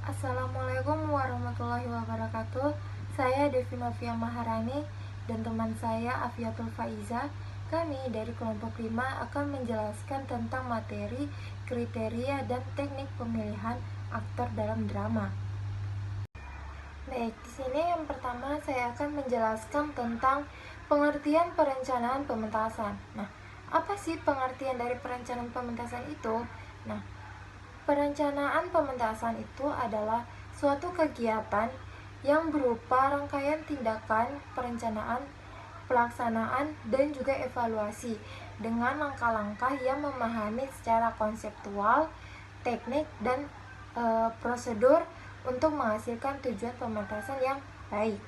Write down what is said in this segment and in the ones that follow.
Assalamualaikum warahmatullahi wabarakatuh. Saya Devi Novia Maharani dan teman saya Afiatul Faiza. Kami dari kelompok 5 akan menjelaskan tentang materi, kriteria, dan teknik pemilihan aktor dalam drama. Baik, di sini yang pertama saya akan menjelaskan tentang pengertian perencanaan pementasan. Nah, apa sih pengertian dari perencanaan pementasan itu? Nah, perencanaan pementasan itu adalah suatu kegiatan yang berupa rangkaian tindakan perencanaan, pelaksanaan, dan juga evaluasi dengan langkah-langkah yang memahami secara konseptual, teknik, dan prosedur untuk menghasilkan tujuan pementasan yang baik.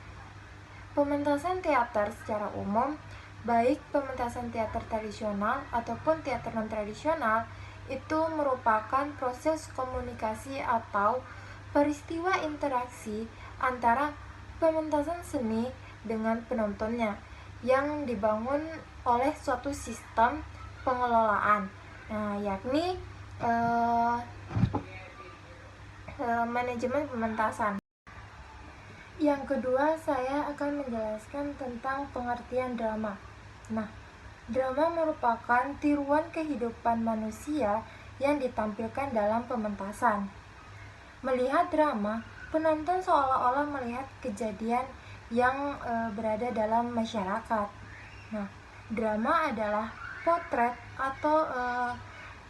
Pementasan teater secara umum, baik pementasan teater tradisional ataupun teater non-tradisional, itu merupakan proses komunikasi atau peristiwa interaksi antara pementasan seni dengan penontonnya yang dibangun oleh suatu sistem pengelolaan, yakni manajemen pementasan. Yang kedua, saya akan menjelaskan tentang pengertian drama. Nah, drama merupakan tiruan kehidupan manusia yang ditampilkan dalam pementasan. Melihat drama, penonton seolah-olah melihat kejadian yang berada dalam masyarakat. Nah, drama adalah potret atau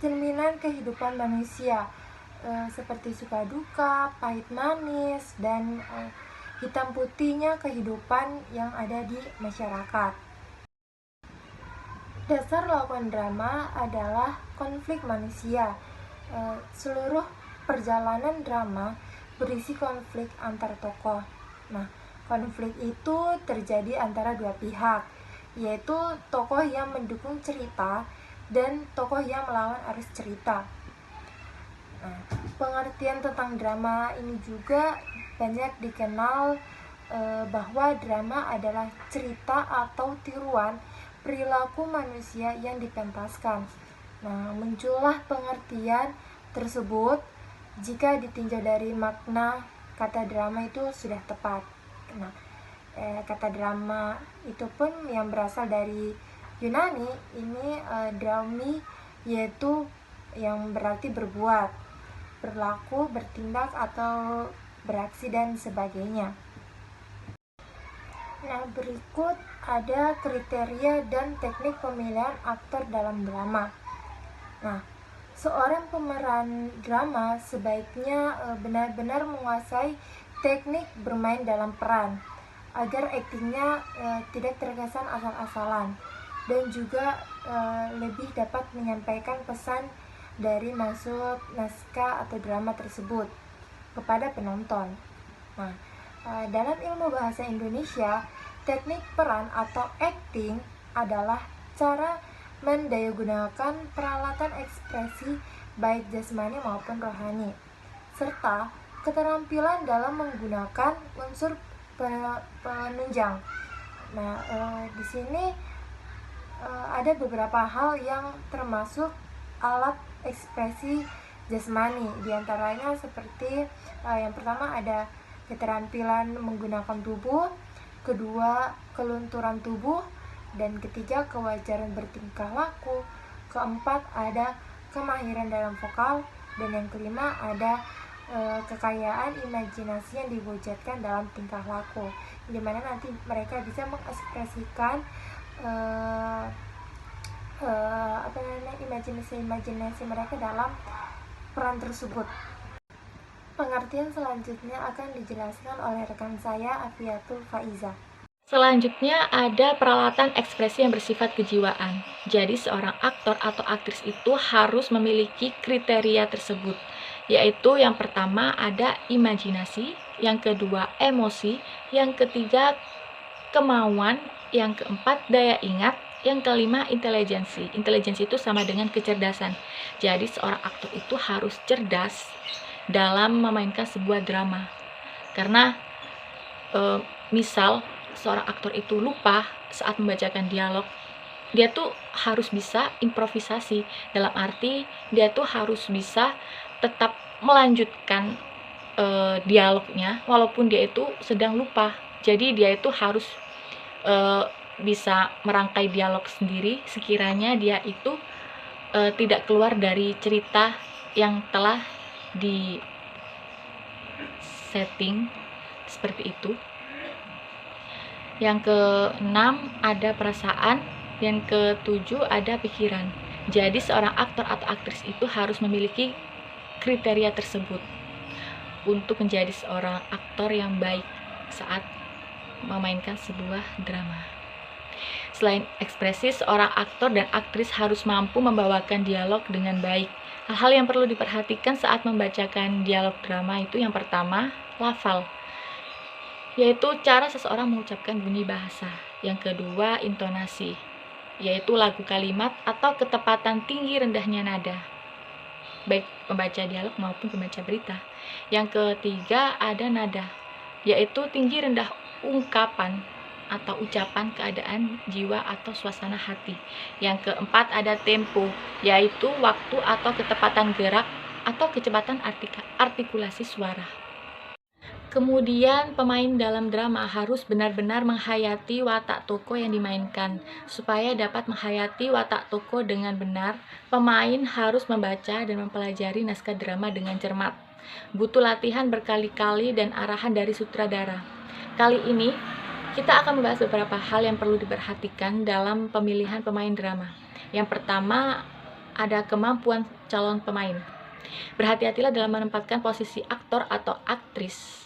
cerminan kehidupan manusia, seperti suka duka, pahit manis, dan hitam putihnya kehidupan yang ada di masyarakat. Dasar lakukan drama adalah konflik manusia. Seluruh perjalanan drama berisi konflik antar tokoh. Nah, konflik itu terjadi antara dua pihak, yaitu tokoh yang mendukung cerita dan tokoh yang melawan arus cerita. Nah, pengertian tentang drama ini juga banyak dikenal bahwa drama adalah cerita atau tiruan perilaku manusia yang dipentaskan. Nah, muncullah pengertian tersebut jika ditinjau dari makna kata drama itu sudah tepat. Nah, kata drama itu pun yang berasal dari Yunani, ini draumi, yaitu yang berarti berbuat, berlaku, bertindak, atau beraksi dan sebagainya. Nah, berikut ada kriteria dan teknik pemilihan aktor dalam drama. Nah, seorang pemeran drama sebaiknya benar-benar menguasai teknik bermain dalam peran agar aktingnya tidak terkesan asal-asalan dan juga lebih dapat menyampaikan pesan dari maksud naskah atau drama tersebut kepada penonton. Nah, dalam ilmu bahasa Indonesia, teknik peran atau acting adalah cara mendayagunakan peralatan ekspresi baik jasmani maupun rohani, serta keterampilan dalam menggunakan unsur penunjang. Nah, di sini ada beberapa hal yang termasuk alat ekspresi jasmani, diantaranya seperti yang pertama ada keterampilan menggunakan tubuh, kedua kelunturan tubuh, dan ketiga kewajaran bertingkah laku, keempat ada kemahiran dalam vokal, dan yang kelima ada kekayaan imajinasi yang diwujudkan dalam tingkah laku, dimana nanti mereka bisa mengekspresikan imajinasi mereka dalam peran tersebut. Pengertian selanjutnya akan dijelaskan oleh rekan saya Afiatul Faiza. Selanjutnya ada peralatan ekspresi yang bersifat kejiwaan. Jadi seorang aktor atau aktris itu harus memiliki kriteria tersebut, yaitu yang pertama ada imajinasi, yang kedua emosi, yang ketiga kemauan, yang keempat daya ingat, yang kelima intelijensi. Intelijensi itu sama dengan kecerdasan. Jadi seorang aktor itu harus cerdas dalam memainkan sebuah drama. Karena misal seorang aktor itu lupa saat membacakan dialog, dia tuh harus bisa improvisasi, dalam arti dia tuh harus bisa tetap melanjutkan dialognya walaupun dia itu sedang lupa. Jadi dia itu harus bisa merangkai dialog sendiri sekiranya dia itu tidak keluar dari cerita yang telah di setting seperti itu. Yang keenam ada perasaan, yang ketujuh ada pikiran. Jadi seorang aktor atau aktris itu harus memiliki kriteria tersebut untuk menjadi seorang aktor yang baik saat memainkan sebuah drama. Selain ekspresi, seorang aktor dan aktris harus mampu membawakan dialog dengan baik. Hal-hal yang perlu diperhatikan saat membacakan dialog drama itu yang pertama, lafal, yaitu cara seseorang mengucapkan bunyi bahasa. Yang kedua, intonasi, yaitu lagu kalimat atau ketepatan tinggi rendahnya nada, baik pembaca dialog maupun pembaca berita. Yang ketiga ada nada, yaitu tinggi rendah ungkapan atau ucapan keadaan jiwa atau suasana hati. Yang keempat ada tempo, yaitu waktu atau ketepatan gerak atau kecepatan artikulasi suara. Kemudian pemain dalam drama harus benar-benar menghayati watak tokoh yang dimainkan. Supaya dapat menghayati watak tokoh dengan benar, pemain harus membaca dan mempelajari naskah drama dengan cermat. Butuh latihan berkali-kali dan arahan dari sutradara. Kali ini, kita akan membahas beberapa hal yang perlu diperhatikan dalam pemilihan pemain drama. Yang pertama, ada kemampuan calon pemain. Berhati-hatilah dalam menempatkan posisi aktor atau aktris.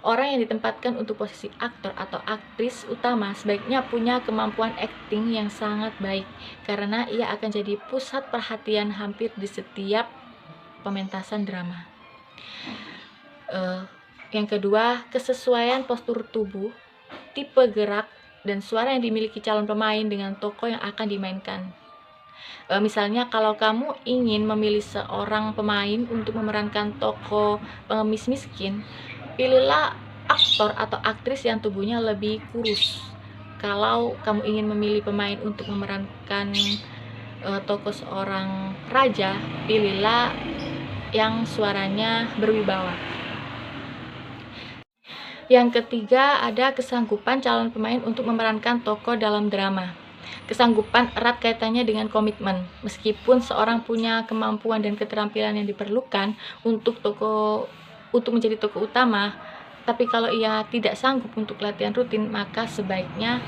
Orang yang ditempatkan untuk posisi aktor atau aktris utama sebaiknya punya kemampuan akting yang sangat baik, karena ia akan jadi pusat perhatian hampir di setiap pementasan drama. Yang kedua, kesesuaian postur tubuh, tipe gerak, dan suara yang dimiliki calon pemain dengan tokoh yang akan dimainkan. Misalnya kalau kamu ingin memilih seorang pemain untuk memerankan tokoh pengemis miskin, pilihlah aktor atau aktris yang tubuhnya lebih kurus. Kalau kamu ingin memilih pemain untuk memerankan tokoh seorang raja, pilihlah yang suaranya berwibawa. Yang ketiga ada kesanggupan calon pemain untuk memerankan tokoh dalam drama. Kesanggupan erat kaitannya dengan komitmen. Meskipun seorang punya kemampuan dan keterampilan yang diperlukan untuk menjadi tokoh utama, tapi kalau ia tidak sanggup untuk latihan rutin, maka sebaiknya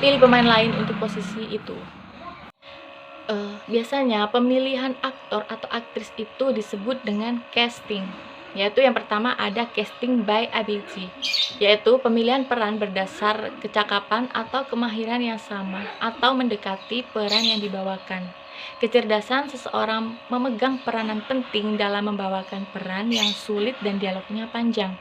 pilih pemain lain untuk posisi itu. Biasanya pemilihan aktor atau aktris itu disebut dengan casting, yaitu yang pertama ada casting by ability, yaitu pemilihan peran berdasar kecakapan atau kemahiran yang sama atau mendekati peran yang dibawakan. Kecerdasan seseorang memegang peranan penting dalam membawakan peran yang sulit dan dialognya panjang.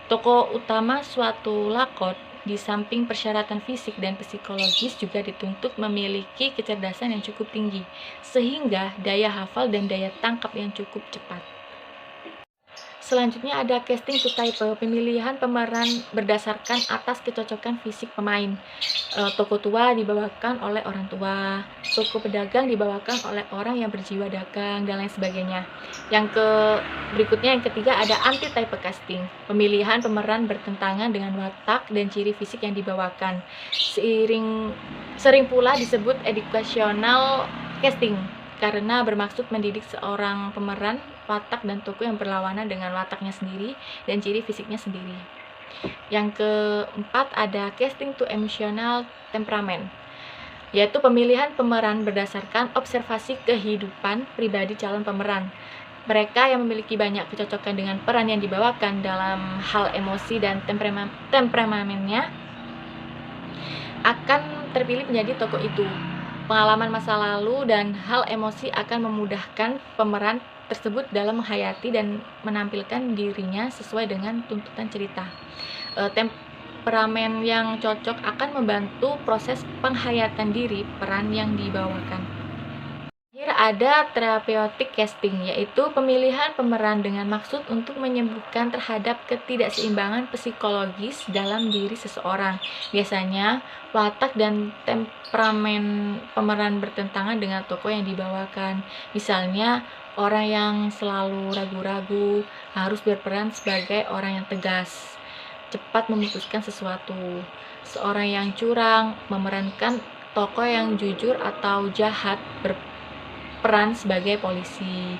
Tokoh utama suatu lakon, di samping persyaratan fisik dan psikologis, juga dituntut memiliki kecerdasan yang cukup tinggi, sehingga daya hafal dan daya tangkap yang cukup cepat. Selanjutnya ada casting to type, pemilihan pemeran berdasarkan atas kecocokan fisik pemain. Tokoh tua dibawakan oleh orang tua, tokoh pedagang dibawakan oleh orang yang berjiwa dagang, dan lain sebagainya. Berikutnya yang ketiga ada anti type casting, pemilihan pemeran bertentangan dengan watak dan ciri fisik yang dibawakan. Sering pula disebut educational casting, karena bermaksud mendidik seorang pemeran watak dan tokoh yang berlawanan dengan wataknya sendiri dan ciri fisiknya sendiri. Yang keempat ada casting to emotional temperament, yaitu pemilihan pemeran berdasarkan observasi kehidupan pribadi calon pemeran. Mereka yang memiliki banyak kecocokan dengan peran yang dibawakan dalam hal emosi dan temperamentnya akan terpilih menjadi tokoh itu. Pengalaman masa lalu dan hal emosi akan memudahkan pemeran tersebut dalam menghayati dan menampilkan dirinya sesuai dengan tuntutan cerita. Temperamen yang cocok akan membantu proses penghayatan diri peran yang dibawakan. Ada therapeutic casting, yaitu pemilihan pemeran dengan maksud untuk menyembuhkan terhadap ketidakseimbangan psikologis dalam diri seseorang. Biasanya watak dan temperamen pemeran bertentangan dengan tokoh yang dibawakan. Misalnya Orang yang selalu ragu-ragu harus berperan sebagai orang yang tegas, cepat memutuskan sesuatu. Seorang yang curang memerankan tokoh yang jujur atau jahat berperan sebagai polisi.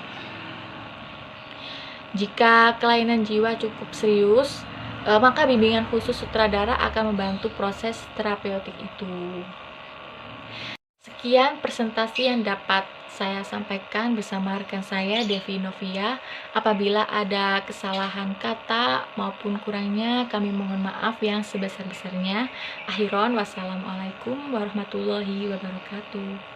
Jika kelainan jiwa cukup serius, maka bimbingan khusus sutradara akan membantu proses terapeutik itu. Sekian presentasi yang dapat saya sampaikan bersama rekan saya, Devi Novia. Apabila ada kesalahan kata maupun kurangnya, kami mohon maaf yang sebesar-besarnya. Akhiron, wassalamualaikum warahmatullahi wabarakatuh.